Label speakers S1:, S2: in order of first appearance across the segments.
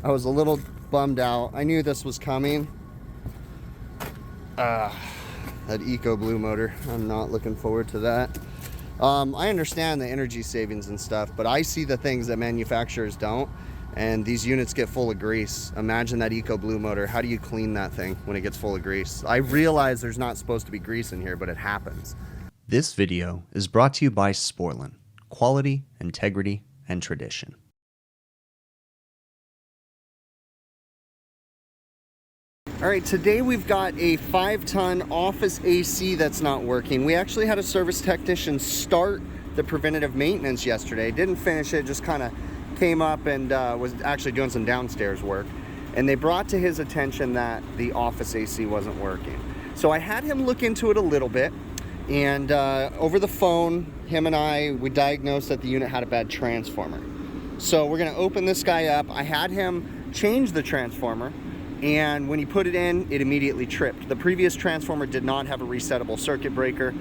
S1: I was a little bummed out. I knew this was coming. That Eco Blue motor, I'm not looking forward to that. I understand the energy savings and stuff, but I see the things that manufacturers don't, and these units get full of grease. Imagine that Eco Blue motor. How do you clean that thing when it gets full of grease? I realize there's not supposed to be grease in here, but it happens.
S2: This video is brought to you by Sporlan. Quality, integrity, and tradition.
S1: All right, today we've got a 5-ton office AC that's not working. We actually had a service technician start the preventative maintenance yesterday. Didn't finish it, just kind of came up and was actually doing some downstairs work. And they brought to his attention that the office AC wasn't working. So I had him look into it a little bit. And over the phone, him and I, we diagnosed that the unit had a bad transformer. So we're gonna open this guy up. I had him change the transformer, and when he put it in, it immediately tripped. The previous transformer did not have a resettable circuit breaker.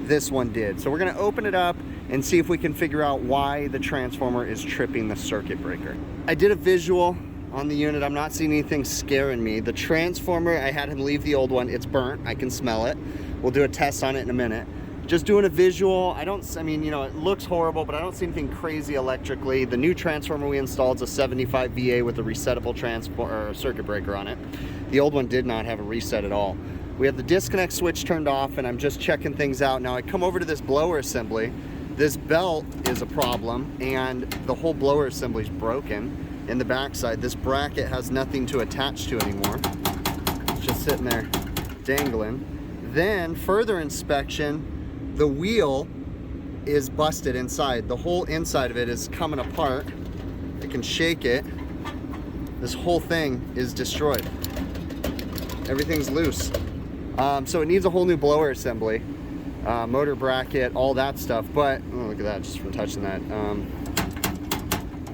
S1: This one did. So we're gonna open it up and see if we can figure out why the transformer is tripping the circuit breaker. I did a visual on the unit. I'm not seeing anything scaring me. The transformer, I had him leave the old one. It's burnt, I can smell it. We'll do a test on it in a minute. Just doing a visual. I mean, you know, it looks horrible, but I don't see anything crazy electrically. The new transformer we installed is a 75 VA with a resettable transformer or circuit breaker on it. The old one did not have a reset at all. We have the disconnect switch turned off, and I'm just checking things out. Now I come over to this blower assembly. This belt is a problem, and the whole blower assembly is broken in the backside. This bracket has nothing to attach to anymore. It's just sitting there dangling. Then further inspection, the wheel is busted inside. The whole inside of it is coming apart. I can shake it. This whole thing is destroyed. Everything's loose. So it needs a whole new blower assembly, motor bracket, all that stuff. But oh, look at that, just from touching that.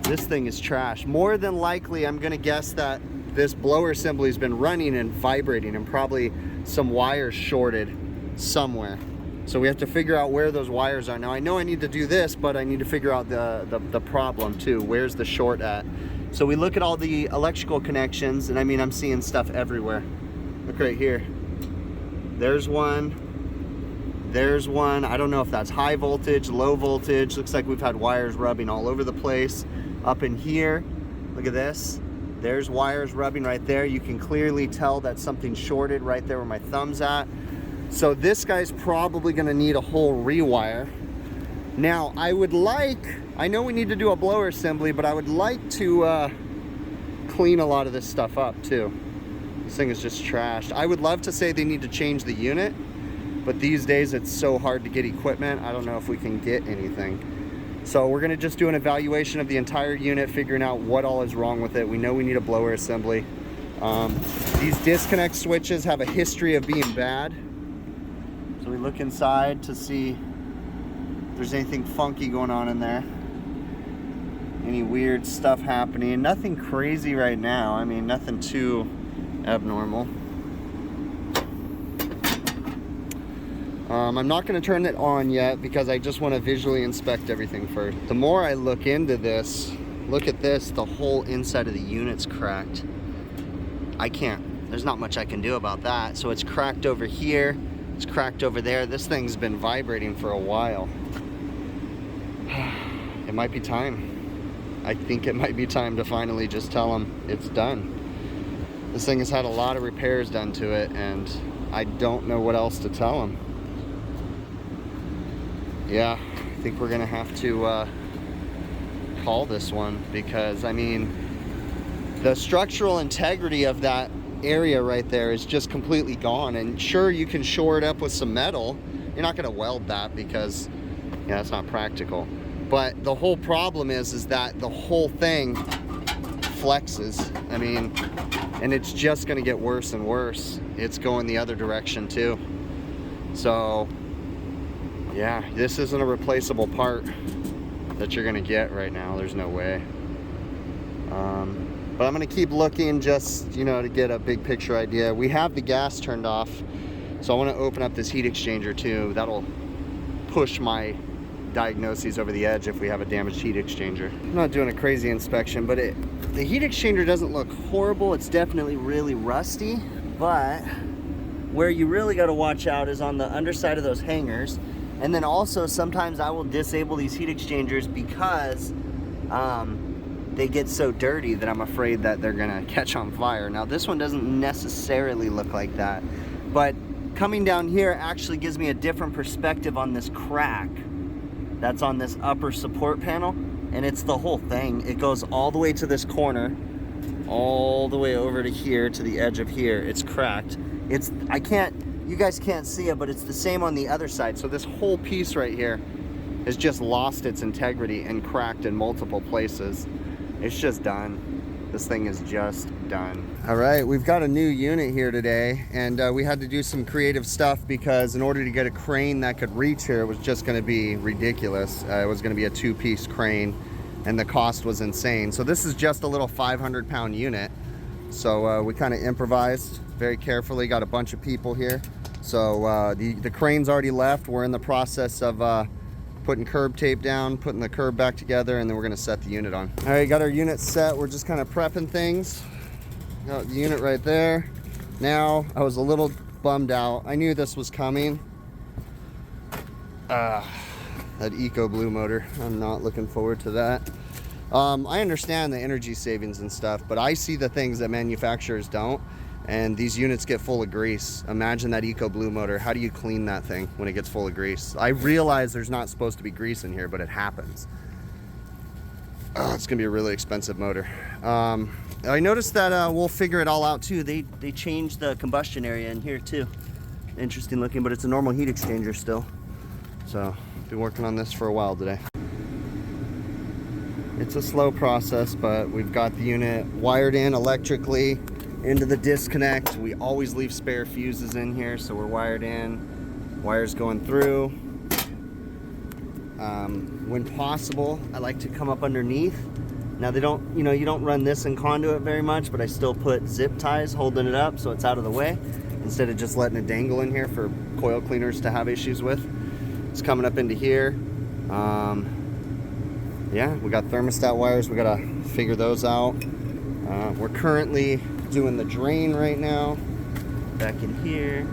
S1: This thing is trash. More than likely, I'm gonna guess that this blower assembly has been running and vibrating, and probably some wires shorted somewhere. So we have to figure out where those wires are. Now I know I need to do this, but I need to figure out the problem too. Where's the short at? So we look at all the electrical connections, and I mean, I'm seeing stuff everywhere. Look right here. There's one. There's one. I don't know if that's high voltage, low voltage. Looks like we've had wires rubbing all over the place. Up in here, look at this. There's wires rubbing right there. You can clearly tell that something shorted right there where my thumb's at. So this guy's probably gonna need a whole rewire. Now, I know we need to do a blower assembly, but I would like to clean a lot of this stuff up too. This thing is just trashed. I would love to say they need to change the unit, but these days it's so hard to get equipment. I don't know if we can get anything. So we're gonna just do an evaluation of the entire unit, figuring out what all is wrong with it. We know we need a blower assembly. These disconnect switches have a history of being bad. So we look inside to see if there's anything funky going on in there. Any weird stuff happening. Nothing crazy right now. I mean, nothing too abnormal. I'm not going to turn it on yet because I just want to visually inspect everything first. The more I look into this, look at this, the whole inside of the unit's cracked. There's not much I can do about that. So it's cracked over here, it's cracked over there. This thing's been vibrating for a while. It might be time. I think it might be time to finally just tell them it's done. This thing has had a lot of repairs done to it, and I don't know what else to tell them. Yeah, I think we're gonna have to call this one, because I mean, the structural integrity of that area right there is just completely gone. And sure, you can shore it up with some metal. You're not gonna weld that because, yeah, that's not practical. But the whole problem is that the whole thing flexes. I mean, and it's just gonna get worse and worse. It's going the other direction too. So yeah, this isn't a replaceable part that you're gonna get right now. There's no way. But I'm gonna keep looking, just, you know, to get a big picture idea. We have the gas turned off, so I wanna open up this heat exchanger too. That'll push my diagnoses over the edge if we have a damaged heat exchanger. I'm not doing a crazy inspection, but The heat exchanger doesn't look horrible. It's definitely really rusty, but where you really got to watch out is on the underside of those hangers. And then also sometimes I will disable these heat exchangers because they get so dirty that I'm afraid that they're gonna catch on fire. Now this one doesn't necessarily look like that, but coming down here actually gives me a different perspective on this crack that's on this upper support panel. And it's the whole thing. It goes all the way to this corner, all the way over to here, to the edge of here. It's cracked. You guys can't see it, but it's the same on the other side. So this whole piece right here has just lost its integrity and cracked in multiple places. It's just done. This thing is just done. All right, we've got a new unit here today, and we had to do some creative stuff because in order to get a crane that could reach here, it was just gonna be ridiculous. It was gonna be a 2-piece crane, and the cost was insane. So this is just a little 500-pound unit. So we kind of improvised very carefully, got a bunch of people here. So the crane's already left. We're in the process of putting curb tape down, putting the curb back together, and then we're gonna set the unit on. All right, got our unit set. We're just kind of prepping things. Got the unit right there. Now, I was a little bummed out. I knew this was coming. That Eco Blue motor. I'm not looking forward to that. I understand the energy savings and stuff, but I see the things that manufacturers don't, and these units get full of grease. Imagine that Eco Blue motor. How do you clean that thing when it gets full of grease? I realize there's not supposed to be grease in here, but it happens. Oh, it's gonna be a really expensive motor. I noticed that we'll figure it all out too. They changed the combustion area in here too. Interesting looking, but it's a normal heat exchanger still. So, been working on this for a while today. It's a slow process, but we've got the unit wired in electrically into the disconnect. We always leave spare fuses in here, so we're wired in, wires going through. When possible, I like to come up underneath. Now they don't, you don't run this in conduit very much, but I still put zip ties holding it up so it's out of the way instead of just letting it dangle in here for coil cleaners to have issues with. It's coming up into here. Yeah, we got thermostat wires. We gotta figure those out. We're currently doing the drain right now, back in here.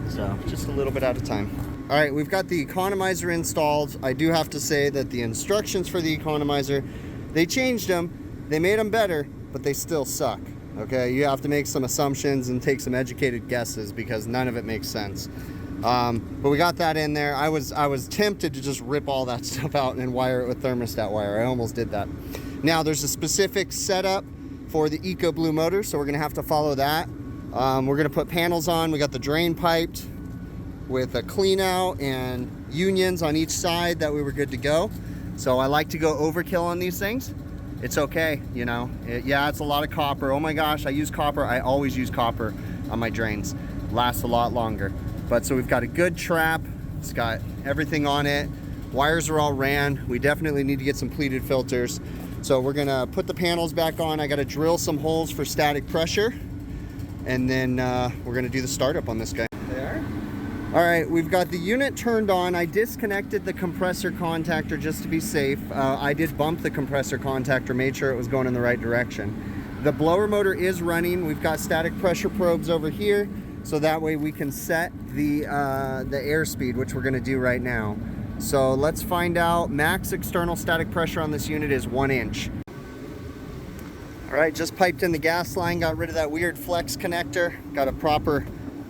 S1: So just a little bit at a time. All right, we've got the economizer installed. I do have to say that the instructions for the economizer, they changed them, they made them better, but they still suck, okay? You have to make some assumptions and take some educated guesses because none of it makes sense. But we got that in there. I was tempted to just rip all that stuff out and wire it with thermostat wire. I almost did that. Now there's a specific setup for the Eco Blue motor, so we're gonna have to follow that. We're gonna put panels on. We got the drain piped with a clean out and unions on each side that we were good to go. So I like to go overkill on these things. It's okay, yeah, it's a lot of copper. Oh my gosh, I use copper. I always use copper on my drains. Lasts a lot longer. But so we've got a good trap. It's got everything on it. Wires are all ran. We definitely need to get some pleated filters. So we're gonna put the panels back on. I gotta drill some holes for static pressure. And then we're gonna do the startup on this guy. There. All right, we've got the unit turned on. I disconnected the compressor contactor just to be safe. I did bump the compressor contactor, made sure it was going in the right direction. The blower motor is running. We've got static pressure probes over here, so that way we can set the airspeed, which we're gonna do right now. So let's find out. Max external static pressure on this unit is 1 inch. All right, just piped in the gas line, got rid of that weird flex connector, got a proper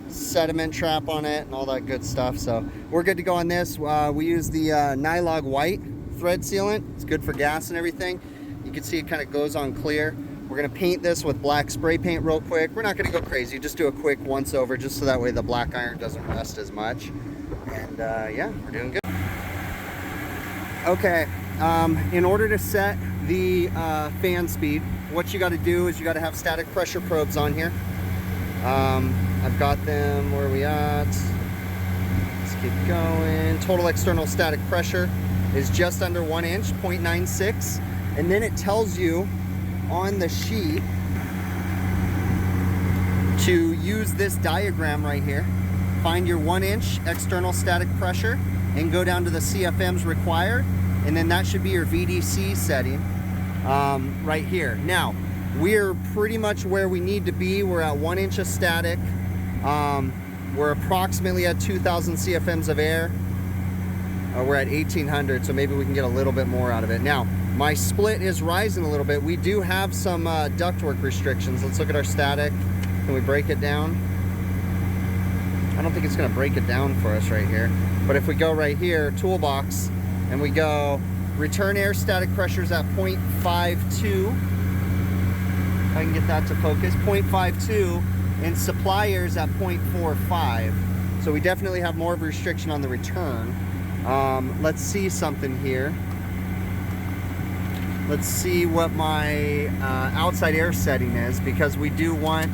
S1: sediment trap on it and all that good stuff. So we're good to go on this. We use the Nylog white thread sealant. It's good for gas and everything. You can see it kind of goes on clear. We're gonna paint this with black spray paint real quick. We're not gonna go crazy, just do a quick once over just so that way the black iron doesn't rust as much. And yeah, we're doing good. Okay, in order to set the fan speed, what you gotta do is you gotta have static pressure probes on here. I've got them, where are we at? Let's keep going. Total external static pressure is just under 1 inch, 0.96. And then it tells you on the sheet to use this diagram right here. Find your 1 inch external static pressure and go down to the CFMs required. And then that should be your VDC setting right here. Now, we're pretty much where we need to be. We're at 1 inch of static. We're approximately at 2,000 CFMs of air. We're at 1,800, so maybe we can get a little bit more out of it. Now, my split is rising a little bit. We do have some ductwork restrictions. Let's look at our static. Can we break it down? I don't think it's gonna break it down for us right here. But if we go right here, toolbox, and we go return air static pressures at 0.52. If I can get that to focus, 0.52, and supply air is at 0.45. So we definitely have more of a restriction on the return. Let's see something here. Let's see what my outside air setting is, because we do want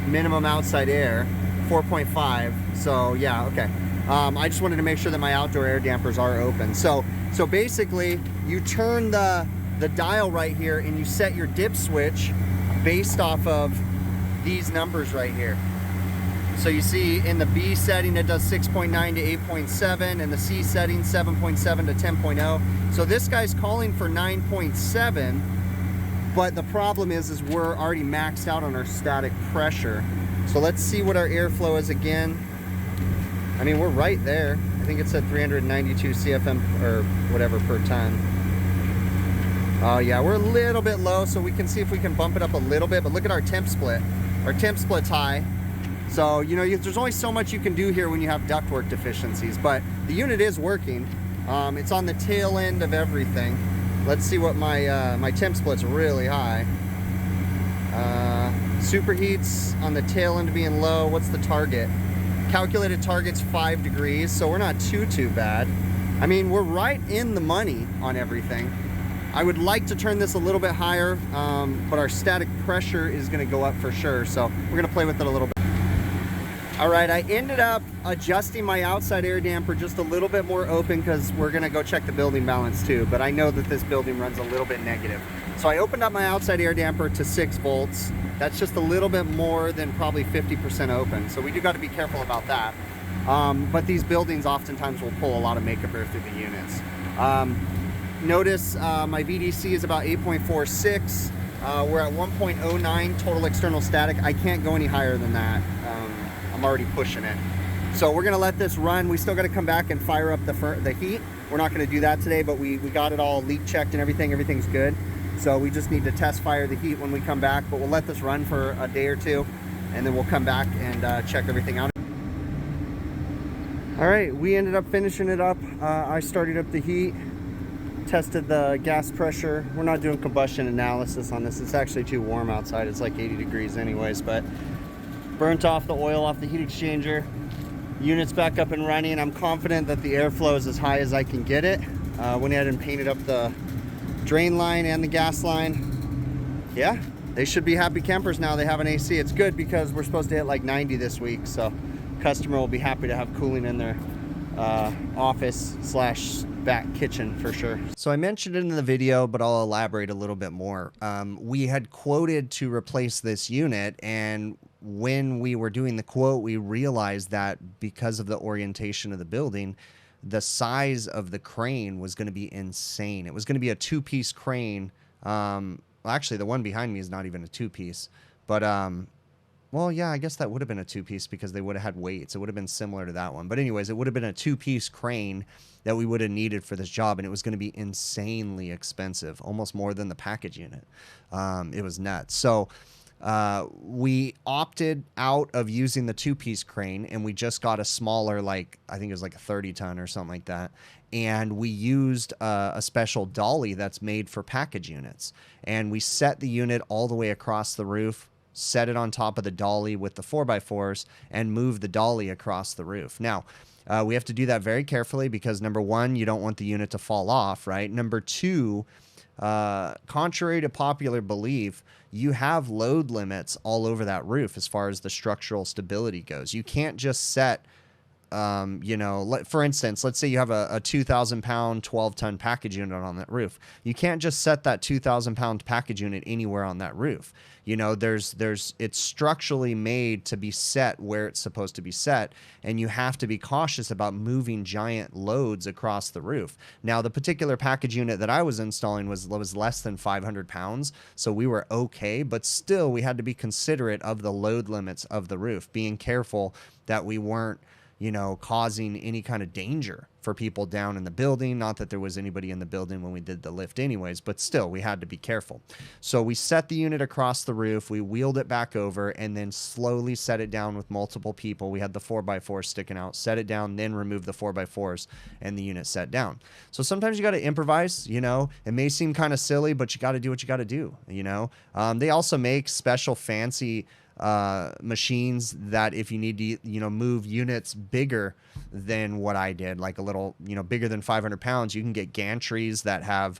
S1: minimum outside air, 4.5. So yeah, okay. I just wanted to make sure that my outdoor air dampers are open. So basically, you turn the dial right here and you set your dip switch based off of these numbers right here. So you see in the B setting it does 6.9 to 8.7, and the C setting 7.7 to 10.0. So this guy's calling for 9.7, but the problem is we're already maxed out on our static pressure. So let's see what our airflow is again. I mean, we're right there. I think it said 392 CFM or whatever per ton. Oh yeah, we're a little bit low, so we can see if we can bump it up a little bit, but look at our temp split. Our temp split's high. So, you know, there's only so much you can do here when you have ductwork deficiencies, but the unit is working. It's on the tail end of everything. Let's see what my temp split's really high. Superheats on the tail end being low. What's the target? Calculated target's 5 degrees, so we're not too bad. I mean, we're right in the money on everything. I would like to turn this a little bit higher, but our static pressure is gonna go up for sure, so we're gonna play with it a little bit. All right, I ended up adjusting my outside air damper just a little bit more open because we're gonna go check the building balance too, but I know that this building runs a little bit negative. So I opened up my outside air damper to 6 volts. That's just a little bit more than probably 50% open. So we do gotta be careful about that. But these buildings oftentimes will pull a lot of makeup air through the units. Notice my VDC is about 8.46. We're at 1.09 total external static. I can't go any higher than that. I'm already pushing it. So we're gonna let this run. We still gotta come back and fire up the heat. We're not gonna do that today, but we got it all leak checked and everything. Everything's good. So we just need to test fire the heat when we come back, but we'll let this run for a day or two, and then we'll come back and check everything out. All right, we ended up finishing it up. I started up the heat, tested the gas pressure. We're not doing combustion analysis on this. It's actually too warm outside. It's like 80 degrees anyways, but burnt off the oil off the heat exchanger. Unit's back up and running. I'm confident that the airflow is as high as I can get it. Went ahead and painted up the drain line and the gas line. Yeah, they should be happy campers now. They have an AC. It's good because we're supposed to hit like 90 this week, so customer will be happy to have cooling in their office / back kitchen for sure.
S2: So I mentioned it in the video, but I'll elaborate a little bit more. We had quoted to replace this unit, and when we were doing the quote, we realized that because of the orientation of the building, the size of the crane was going to be insane. It was going to be a 2-piece crane. Well, actually, the one behind me is not even a 2-piece, but well, yeah, I guess that would have been a 2-piece because they would have had weights. It would have been similar to that one. But anyways, it would have been a 2-piece crane that we would have needed for this job, and it was going to be insanely expensive, almost more than the package unit. It was nuts. So we opted out of using the 2-piece crane, and we just got a smaller, like, I think it was like a 30-ton or something like that. And we used a special dolly that's made for package units. And we set the unit all the way across the roof, set it on top of the dolly with the 4x4s, and move the dolly across the roof. Now, we have to do that very carefully because, number one, you don't want the unit to fall off, right? Number two, contrary to popular belief, you have load limits all over that roof as far as the structural stability goes. You can't just set you know, for instance, let's say you have a 2,000 pound, 12 ton package unit on that roof. You can't just set that 2,000 pound package unit anywhere on that roof. You know, it's structurally made to be set where it's supposed to be set, and you have to be cautious about moving giant loads across the roof. Now, the particular package unit that I was installing was less than 500 pounds, so we were okay, but still we had to be considerate of the load limits of the roof, being careful that we weren't, you know, causing any kind of danger for people down in the building. Not that there was anybody in the building when we did the lift anyways, but still we had to be careful. So we set the unit across the roof, we wheeled it back over, and then slowly set it down with multiple people. We had the 4x4 sticking out, set it down, then remove the 4x4s, and the unit set down. So sometimes you got to improvise, you know. It may seem kind of silly, but you got to do what you got to do, you know. They also make special fancy machines that if you need to, you know, move units bigger than what I did, like a little, you know, bigger than 500 pounds, you can get gantries that have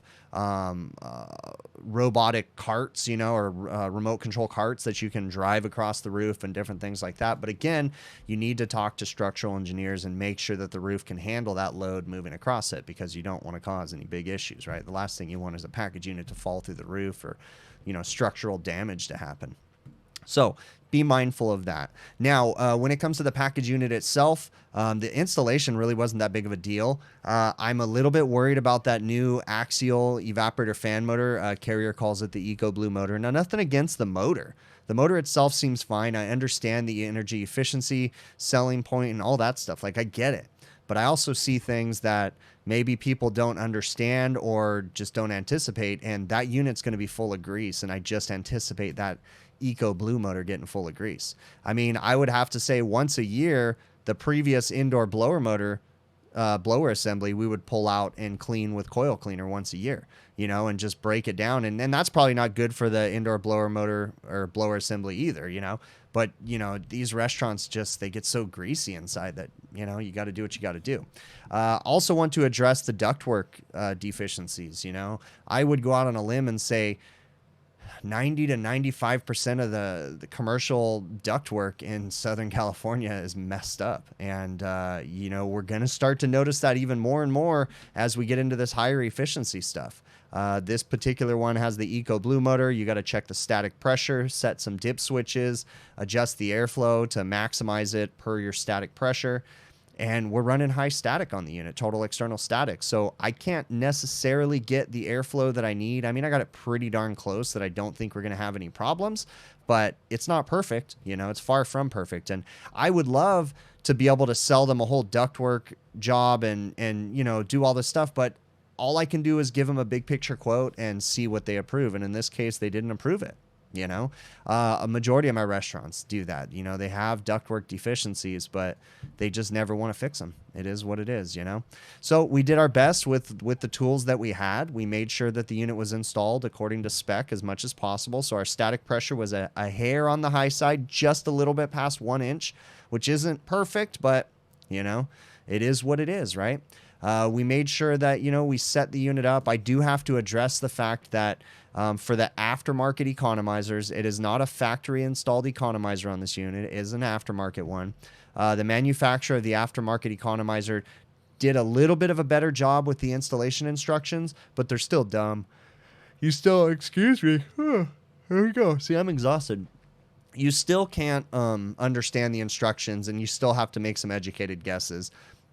S2: robotic carts, you know, or remote control carts that you can drive across the roof and different things like that. But again, you need to talk to structural engineers and make sure that the roof can handle that load moving across it, because you don't want to cause any big issues, right? The last thing you want is a package unit to fall through the roof, or, you know, structural damage to happen. So be mindful of that. Now, when it comes to the package unit itself, the installation really wasn't that big of a deal. I'm a little bit worried about that new axial evaporator fan motor. Carrier calls it the EcoBlue motor. Now, nothing against the motor. The motor itself seems fine. I understand the energy efficiency, selling point, and all that stuff. Like, I get it. But I also see things that maybe people don't understand or just don't anticipate, and that unit's going to be full of grease, and I just anticipate that EcoBlue motor getting full of grease. I mean, I would have to say once a year, the previous indoor blower motor, blower assembly, we would pull out and clean with coil cleaner once a year, you know, and just break it down. And that's probably not good for the indoor blower motor or blower assembly either, you know. But, you know, these restaurants just, they get so greasy inside that, you know, you got to do what you got to do. Also want to address the ductwork deficiencies, you know. I would go out on a limb and say 90 to 95% of the commercial ductwork in Southern California is messed up. And, you know, we're going to start to notice that even more and more as we get into this higher efficiency stuff. This particular one has the EcoBlue motor. You got to check the static pressure, set some dip switches, adjust the airflow to maximize it per your static pressure. And we're running high static on the unit, total external static. So I can't necessarily get the airflow that I need. I mean, I got it pretty darn close that I don't think we're going to have any problems, but it's not perfect. You know, it's far from perfect. And I would love to be able to sell them a whole ductwork job and you know, do all this stuff. But all I can do is give them a big picture quote and see what they approve. And in this case, they didn't approve it. You know, a majority of my restaurants do that. You know, they have ductwork deficiencies, but they just never want to fix them. It is what it is, you know. So we did our best with the tools that we had. We made sure that the unit was installed according to spec as much as possible. So our static pressure was a hair on the high side, just a little bit past 1 inch, which isn't perfect, but, you know, it is what it is, right? We made sure that, you know, we set the unit up. I do have to address the fact that for the aftermarket economizers, it is not a factory installed economizer on this unit. It is an aftermarket one. The manufacturer of the aftermarket economizer did a little bit of a better job with the installation instructions, but they're still dumb. You still, excuse me. There we go. See, I'm exhausted. You still can't understand the instructions, and you still have to make some educated guesses.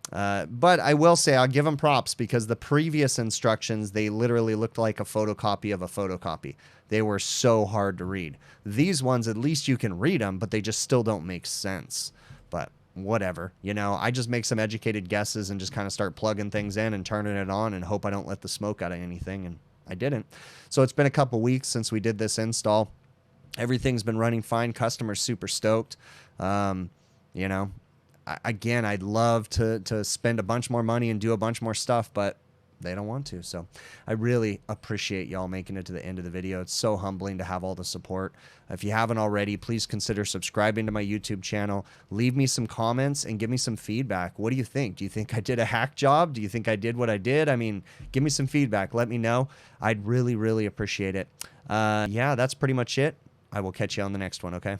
S2: But I will say I'll give them props, because the previous instructions, they literally looked like a photocopy of a photocopy. They were so hard to read. These ones, at least you can read them, but they just still don't make sense. But whatever, you know, I just make some educated guesses and just kind of start plugging things in and turning it on and hope I don't let the smoke out of anything. And I didn't. So it's been a couple weeks since we did this install. Everything's been running fine. Customers super stoked. You know, again, I'd love to spend a bunch more money and do a bunch more stuff, but they don't want to. So I really appreciate y'all making it to the end of the video. It's so humbling to have all the support. If you haven't already, please consider subscribing to my YouTube channel. Leave me some comments and give me some feedback. What do you think? Do you think I did a hack job? Do you think I did what I did? I mean, give me some feedback. Let me know. I'd really, really appreciate it. Yeah, that's pretty much it. I will catch you on the next one, okay?